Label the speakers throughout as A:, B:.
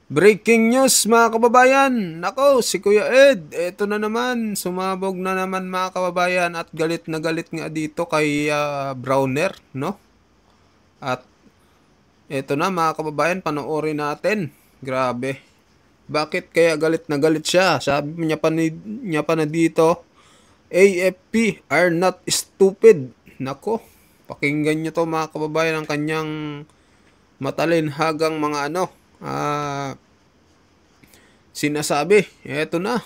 A: Breaking news mga kababayan! Nako, si Kuya Ed, eto na naman, sumabog na naman mga kababayan at galit na galit nga dito kay Browner, no? At eto na mga kababayan, panoorin natin. Grabe. Bakit kaya galit na galit siya? Sabi niya pa na dito, AFP are not stupid. Nako, pakinggan niyo to mga kababayan ang kanyang matalinhagang mga sinasabi. Eto na.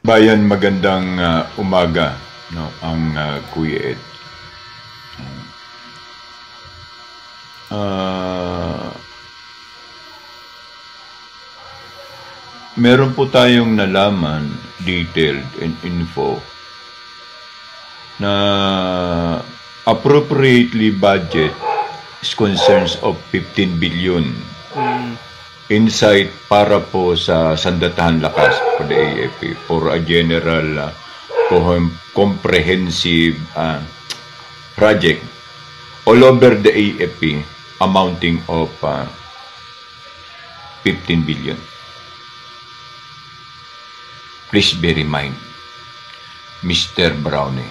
B: Bayan, magandang umaga, no, ang Kuya Ed. Meron po tayong nalaman, detailed and info, na appropriately budget is concerns of 15 billion insight para po sa Sandatahan Lakas for the AFP for a general comprehensive project all over the AFP amounting of 15 billion. Please bear in mind, Mr. Brownie,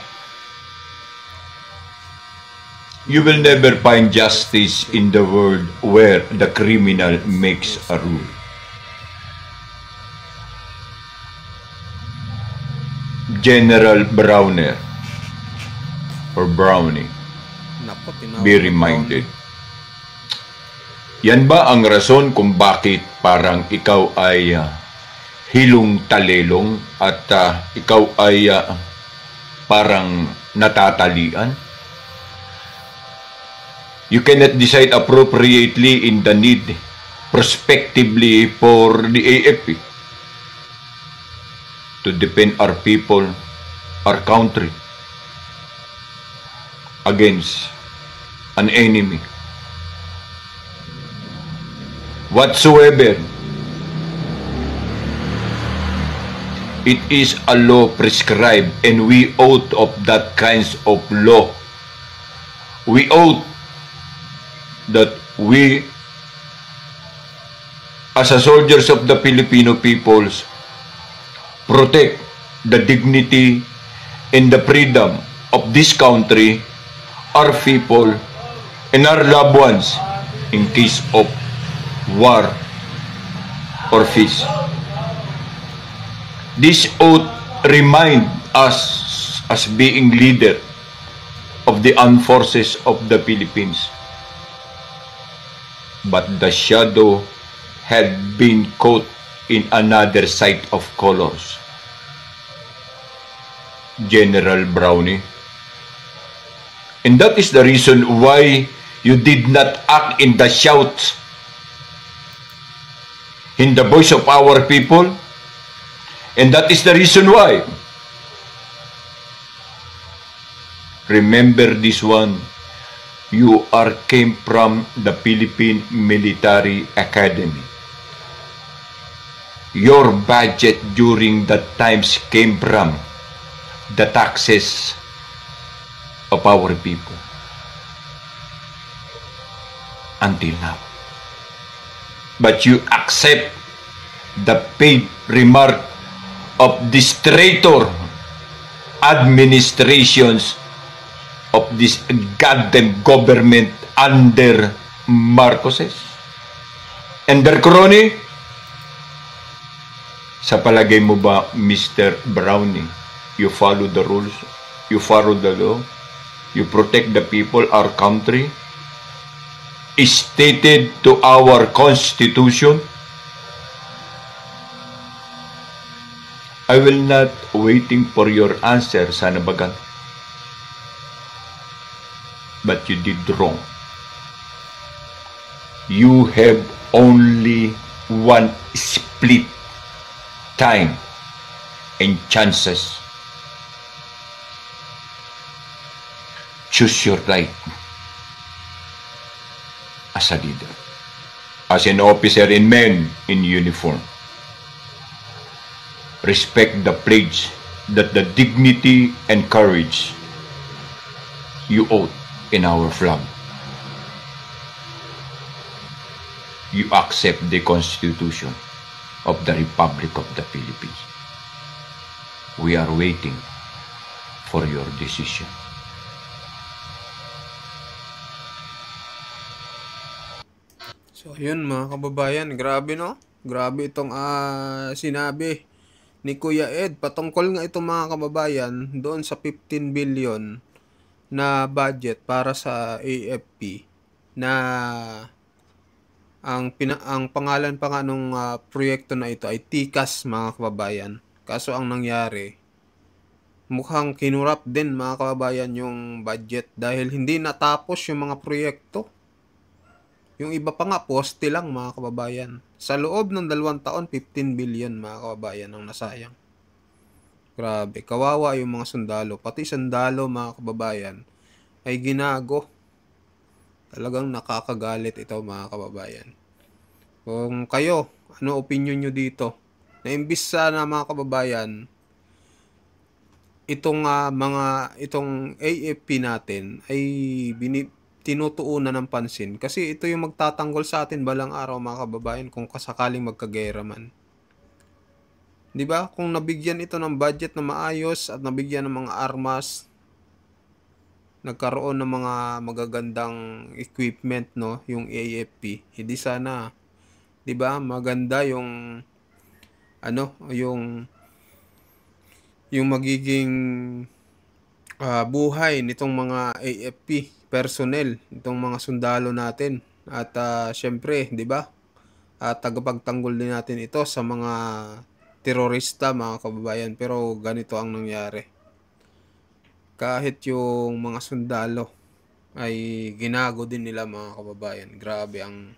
B: you will never find justice in the world where the criminal makes a rule. General Browner or Brownie,
A: Nako,
B: be reminded. Yan ba ang rason kung bakit parang ikaw ay hilong talelong at ikaw ay parang natatalian? You cannot decide appropriately in the need prospectively for the AFP to defend our people, our country against an enemy whatsoever. It is a law prescribed, and we oath of that kinds of law. We oath that we, as a soldiers of the Filipino peoples, protect the dignity and the freedom of this country, our people, and our loved ones in case of war or peace. This oath remind us as being leader of the armed forces of the Philippines. But the shadow had been caught in another side of colors. General Brownie. And that is the reason why you did not act in the shouts, in the voice of our people. And that is the reason why. Remember this one. You came from the Philippine Military Academy. Your budget during that times came from the taxes of our people. Until now. But you accept the paid remark of this traitor administrations of this goddamn government under Marcoses and their crony. Sa palagay mo ba, Mr. Brownie, you follow the rules, you follow the law, you protect the people, our country, is stated to our Constitution? I will not waiting for your answer, Sana Bagan. But you did wrong. You have only one split time and chances. Choose your right as a leader, as an officer and men in uniform. Respect the pledge that the dignity and courage you owe in our flag. you accept the Constitution of the Republic of the Philippines. We are waiting for your decision.
A: So, yun mga kababayan, grabe no? Grabe itong sinabi ni Kuya Ed. Patungkol nga itong mga kababayan doon sa 15 billion na budget para sa AFP na ang pangalan pa nga nung proyekto na ito ay TICAS mga kababayan. Kaso ang nangyari, mukhang kinurap din mga kababayan yung budget dahil hindi natapos yung mga proyekto. Yung iba pa nga, poste lang mga kababayan. Sa loob ng 2 taon, 15 billion mga kababayan ang nasayang. Grabe, kawawa yung mga sundalo. Pati sundalo mga kababayan ay ginago. Talagang nakakagalit ito mga kababayan. Kung kayo, ano opinion nyo dito? Na imbis sana mga kababayan, itong AFP natin ay tinutuunan ng pansin kasi ito yung magtatanggol sa atin balang araw mga kababayan kung kasakaling magkagera man. 'Di ba? Kung nabigyan ito ng budget na maayos at nabigyan ng mga armas, nagkaroon ng mga magagandang equipment no, yung AFP, hindi sana 'di ba? Maganda yung yung magiging buhay nitong mga AFP personnel, itong mga sundalo natin. At syempre, 'di ba? Tagapagtanggol din natin ito sa mga terorista, mga kababayan. Pero ganito ang nangyari. Kahit yung mga sundalo ay ginago din nila mga kababayan. Grabe ang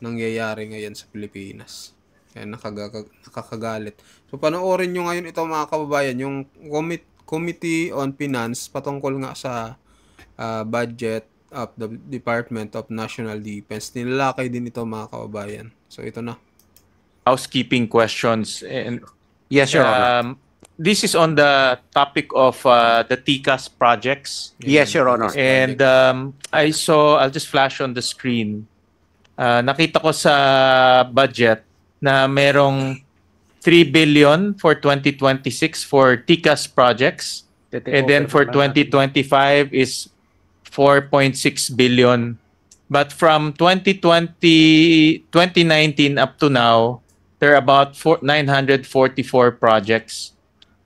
A: nangyayari ngayon sa Pilipinas. Kaya nakakagalit. So panoorin nyo ngayon ito mga kababayan, yung Committee on Finance patungkol nga sa budget of the Department of National Defense. Nilalakay din ito mga kababayan. So ito na.
C: Housekeeping questions. And
D: Yes, Your Honor.
C: this is on the topic of the TICAS projects.
D: Yes, Your Honor.
C: And I'll just flash on the screen. Nakita ko sa budget na merong 3 billion for 2026 for TICAS projects. And then for 2025 is 4.6 billion. But from 2019 up to now, there are about 944 projects.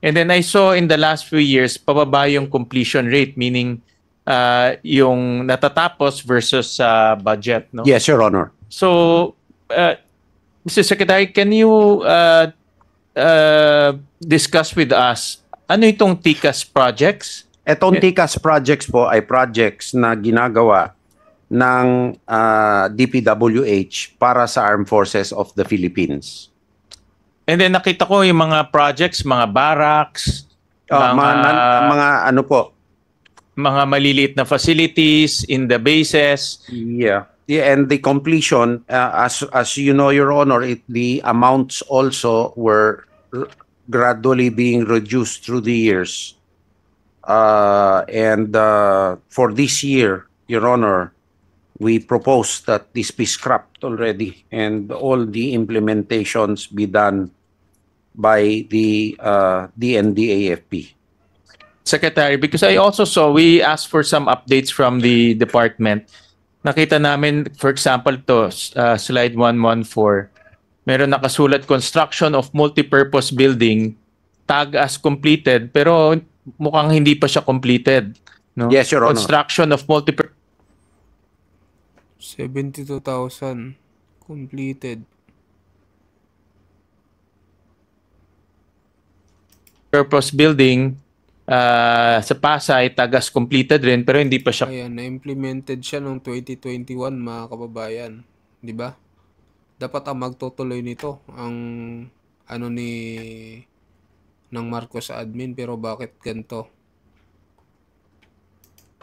C: And then I saw in the last few years, pababa yung completion rate, meaning yung natatapos versus budget. No?
D: Yes, Your Honor.
C: So, Mr. Secretary, can you discuss with us, ano itong TICAS projects?
D: Etong TICAS projects po ay projects na ginagawa ng DPWH para sa Armed Forces of the Philippines.
C: And then nakita ko yung mga projects, mga barracks,
D: Mga ano po?
C: mga maliliit na facilities in the bases.
D: Yeah. Yeah, and the completion, as you know, Your Honor, the amounts also were gradually being reduced through the years. And for this year, Your Honor, we propose that this be scrapped already and all the implementations be done by the DND-AFP.
C: Secretary, because I also saw, we asked for some updates from the department. Nakita namin, for example, to slide 114, meron nakasulat construction of multipurpose building, tag as completed, pero mukhang hindi pa siya completed. No?
D: Yes, Your Honor.
C: Construction of multipurpose
A: 72,000 completed.
C: building sa Pasay, tagas completed rin, pero hindi pa siya.
A: Ayan, na-implemented siya noong 2021 mga kababayan. 'Di ba? Dapat ang magtutuloy nito ang ng Marcos admin, pero bakit ganito?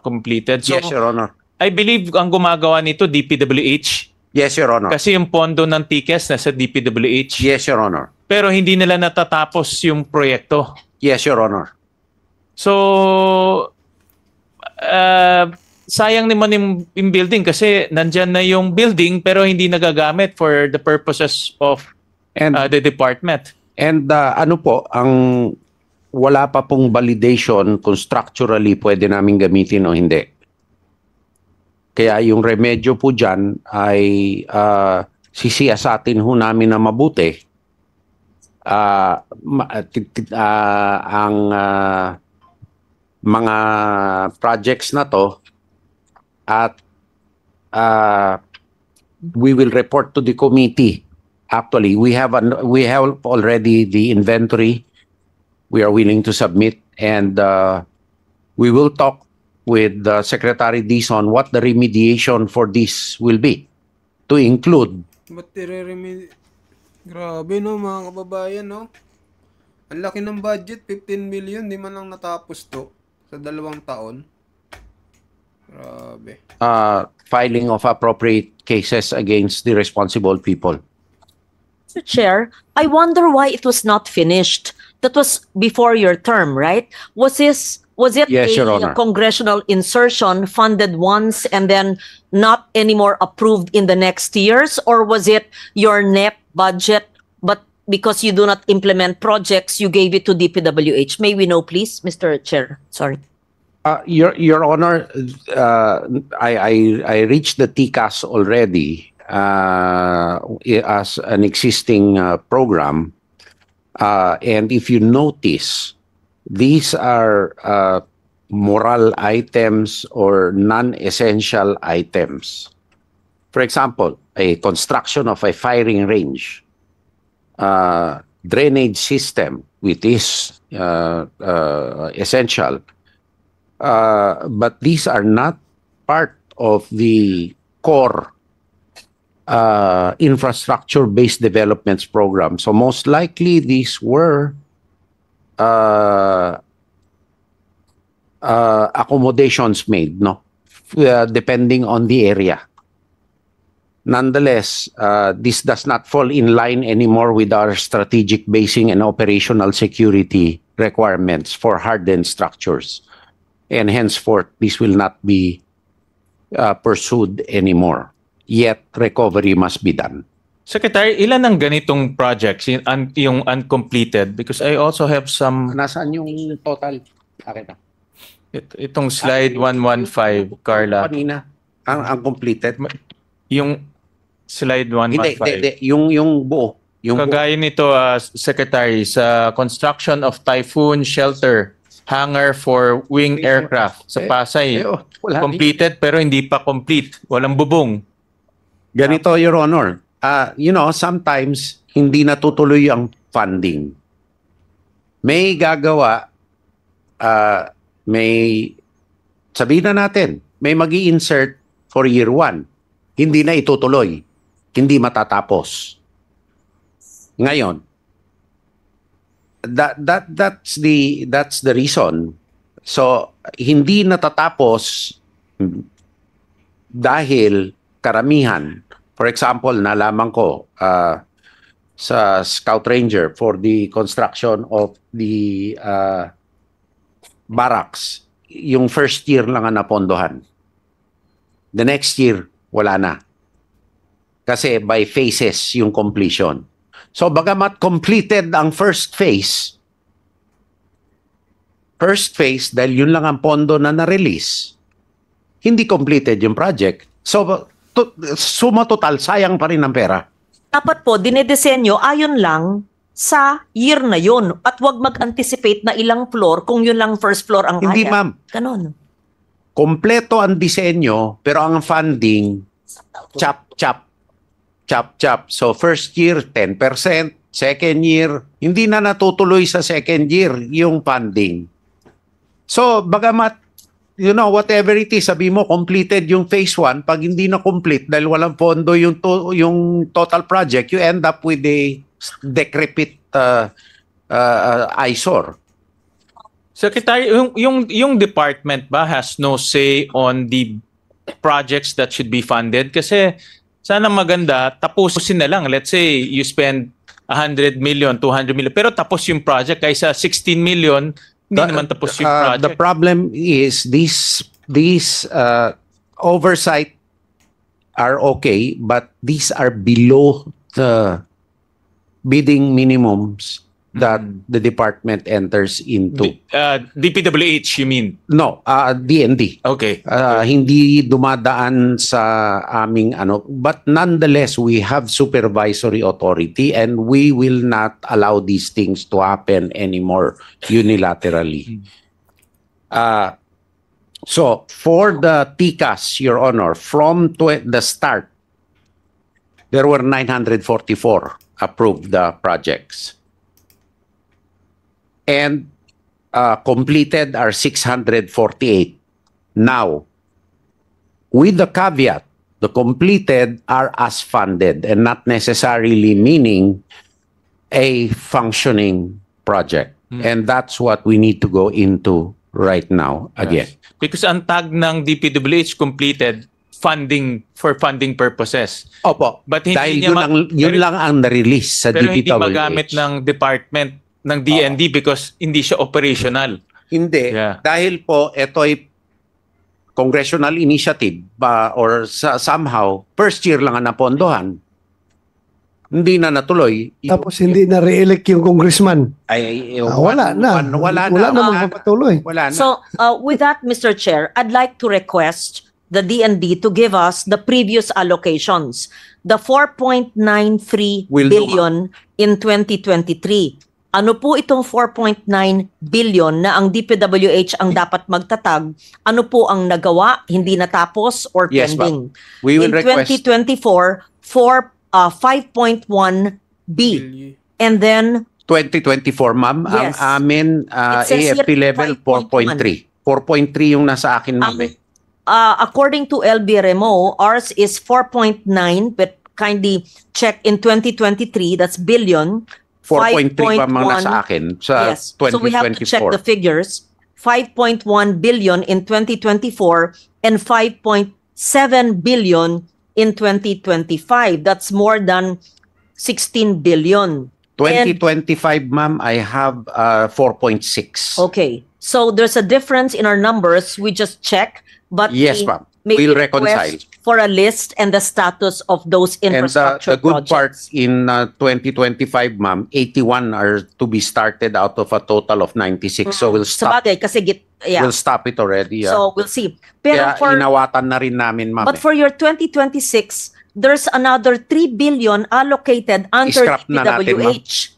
C: Completed. So,
D: Yes, Your Honor.
C: I believe ang gumagawa nito DPWH.
D: Yes, Your Honor.
C: Kasi yung pondo ng TICAS nasa DPWH.
D: Yes, Your Honor.
C: Pero hindi nila natatapos yung proyekto.
D: Yes, Your Honor.
C: So, sayang naman yung building kasi nandyan na yung building pero hindi nagagamit for the purposes of
D: And
C: the department.
D: And ano po, ang wala pa pong validation kung structurally pwede namin gamitin o hindi. Kaya yung remedyo po dyan ay sisiyasatin ho namin na mabuti. Ang mga projects na to at we will report to the committee. Actually, we have already the inventory we are willing to submit, and we will talk with Secretary Dizon what the remediation for this will be to include.
A: Ba't grabe no mga kababayan no? Ang laki ng budget, 15 million, di man lang natapos to sa 2 taon. Grabe.
D: Filing of appropriate cases against the responsible people.
E: Mr. Chair, I wonder why it was not finished. That was before your term, right? Was it
D: Yes, Your Honor.
E: a congressional insertion funded once and then not anymore approved in the next years? Or was it your NEP budget, but because you do not implement projects, you gave it to DPWH? May we know, please, Mr. Chair? Sorry.
D: Your Honor, I reached the TCAS already as an existing program. And if you notice, these are moral items or non-essential items. For example, a construction of a firing range, drainage system, which is essential. But these are not part of the core infrastructure-based developments program. So most likely these were accommodations made, no, depending on the area. Nonetheless, this does not fall in line anymore with our strategic basing and operational security requirements for hardened structures. And henceforth, this will not be pursued anymore. Yet, recovery must be done.
C: Secretary, ilan ang ganitong projects yung uncompleted? Because I also have some...
D: Nasaan yung total? Akin na.
C: Itong slide 115, Carla.
D: Kanina, ang completed.
C: Yung slide 115.
D: Hindi. Yung buo. Yung
C: Kagaya nito, Secretary, sa construction of Typhoon Shelter, hangar for wing aircraft sa Pasay.
D: Wala
C: Completed pero hindi pa complete. Walang bubong.
D: Ganito, Your Honor. You know, sometimes hindi natutuloy ang funding. May gagawa, sabihin na natin, may magi-insert for year 1. Hindi na itutuloy. Hindi matatapos. Ngayon, that's the reason. So, hindi natatapos dahil karamihan. For example, nalaman ko sa Scout Ranger for the construction of the barracks, yung first year lang ang napondohan. The next year, wala na. Kasi by phases yung completion. So bagamat completed ang first phase dahil yun lang ang pondo na na-release, hindi completed yung project. So suma total, sayang pa rin ang pera.
E: Dapat po, dinedesenyo ayon lang sa year na yun at wag mag-anticipate na ilang floor kung yun lang first floor ang
D: Hindi,
E: kaya.
D: ma'am.
E: Ganon.
D: Kompleto ang disenyo, pero ang funding, chop. So first year, 10%. Second year, hindi na natutuloy sa second year yung funding. So bagamat, you know, whatever it is, sabi mo, completed yung phase 1, pag hindi na complete dahil walang pondo yung total project, you end up with a decrepit eyesore.
C: Secretary, yung department ba has no say on the projects that should be funded? Kasi sana maganda, tapusin na lang. Let's say you spend 100 million, 200 million, pero tapos yung project kaysa 16 million, hindi naman tapos yung project.
D: The problem is these these oversight are okay, but these are below the bidding minimums that the department enters into.
C: DPWH, you mean?
D: No, D&D.
C: Okay.
D: Hindi dumadaan sa aming ano, but nonetheless we have supervisory authority and we will not allow these things to happen anymore unilaterally. So for the TICAS, Your Honor, from the start, there were 944 approved projects. And completed are 648. Now, with the caveat, the completed are as funded and not necessarily meaning a functioning project. And that's what we need to go into right now again.
C: Yes. Because ang tag ng DPWH completed funding for funding purposes.
D: Opo.
C: But hindi
D: Dahil
C: niya
D: yun lang ang na-release sa
C: pero
D: DPWH.
C: hindi magamit ng department ng DND because hindi siya operational.
D: Hindi.
C: Yeah.
D: Dahil po, ito ay congressional initiative or somehow, first year lang ang napondohan. Hindi na natuloy.
F: Tapos hindi na re-elect yung congressman. Wala na.
D: Wala
F: na magpapatuloy.
D: Wala na.
E: So, with that, Mr. Chair, I'd like to request the DND to give us the previous allocations. The 4.93 billion in 2023. Ano po itong 4.9 billion na ang DPWH ang dapat magtatag? Ano po ang nagawa, hindi natapos, or
D: Yes,
E: pending?
D: We will
E: In
D: request
E: 2024, for 5.1 B. And then
D: 2024, ma'am.
E: Yes.
D: Ang amin
E: It says here
D: AFP level 4.3. 4.3 yung nasa akin, ma'am.
E: according to LB Remo, ours is 4.9, but kindly check in 2023, that's billion.
D: 4.3 pa mga
E: 5.1
D: nasa akin sa
E: Yes.
D: 2024.
E: So we have to check the figures. 5.1 billion in 2024 and 5.7 billion in 2025. That's more than 16 billion.
D: 2025, ma'am, I have 4.6.
E: Okay. So there's a difference in our numbers. We just check, but
D: Yes,
E: we
D: ma'am.
E: make
D: We'll
E: a request
D: reconcile.
E: for a list and the status of those
D: And
E: infrastructure
D: the good part
E: projects.
D: in 2025, ma'am, 81 are to be started out of a total of 96. So we'll stop.
E: Sabagay, kasi yeah.
D: We'll stop it already.
E: So we'll see. Pero
D: Kaya inawatan na rin namin, ma'am.
E: but for your 2026, there's another 3 billion allocated under
D: I-scrap na natin,
E: DPWH.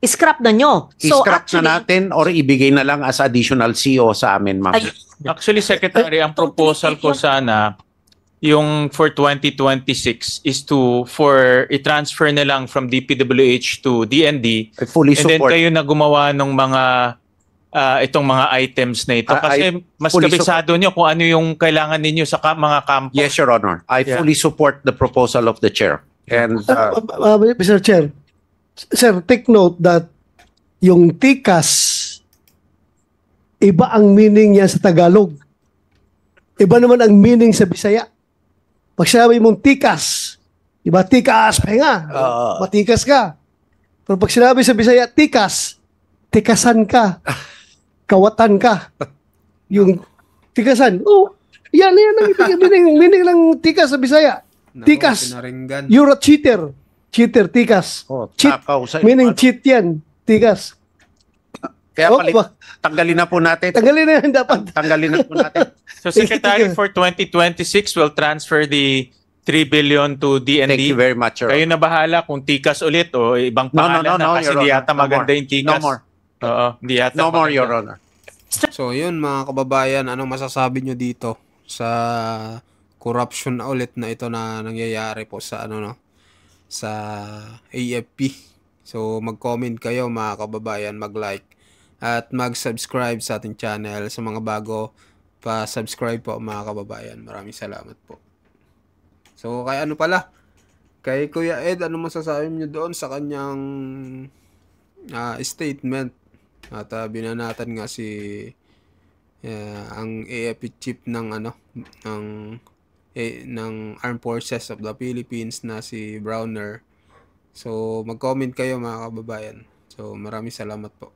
E: I-scrap na nyo. So
D: I-scrap
E: actually,
D: na natin or ibigay na lang as additional CO sa amin, ma'am.
E: ay,
C: Actually, Secretary, ang proposal ko sana, yung for 2026 is for i-transfer na lang from DPWH to DND.
D: I fully
C: And then
D: support.
C: kayo na gumawa ng mga itong mga items na ito. Kasi mas
D: fully
C: kabisado nyo kung ano yung kailangan ninyo sa mga campus.
D: Yes, Your Honor. I
C: Yeah.
D: fully support the proposal of the chair. And
F: Mr. Chair, sir, take note that yung TICAS, iba ang meaning niya sa Tagalog. Iba naman ang meaning sa Bisaya. Pag sinabi mong TICAS, iba TICAS, pahinga. Matikas ka. Pero pag sinabi sa Bisaya, TICAS, tikasan ka. Kawatan ka. Yung tikasan. Oh, yan ang meaning ng TICAS sa Bisaya. TICAS.
A: Pinaringgan.
F: You're a cheater. Cheater, TICAS. Cheat.
D: takaw sa
F: Meaning cheat yan. TICAS.
D: Kaya
F: Oh,
D: tanggalin na po natin.
F: Tanggalin na yan dapat.
D: Tanggalin na po natin.
C: So Secretary, for 2026, we'll transfer the 3 billion to
D: Thank you
C: DND.
D: very much, Your
C: Kayo
D: Honor.
C: na bahala kung tikas ulit o ibang
D: No,
C: pangalan na kasi
D: Your
C: di
D: Honor.
C: yata
D: No
C: maganda
D: more.
C: yung tikas.
D: No more.
C: Oo, di yata
D: No more,
C: maganda.
D: Your Honor.
A: So yun mga kababayan, anong masasabi nyo dito sa corruption na ulit na ito na nangyayari po sa sa AFP. So mag-comment kayo mga kababayan, mag-like at mag-subscribe sa ating channel. Sa mga bago, pa-subscribe po mga kababayan. Maraming salamat po. So kay kay Kuya Ed, ano masasabi niyo doon sa kanyang statement? At binanatan nga ang AFP chief ng ng Armed Forces of the Philippines na si Browner. So mag-comment kayo mga kababayan. So maraming salamat po.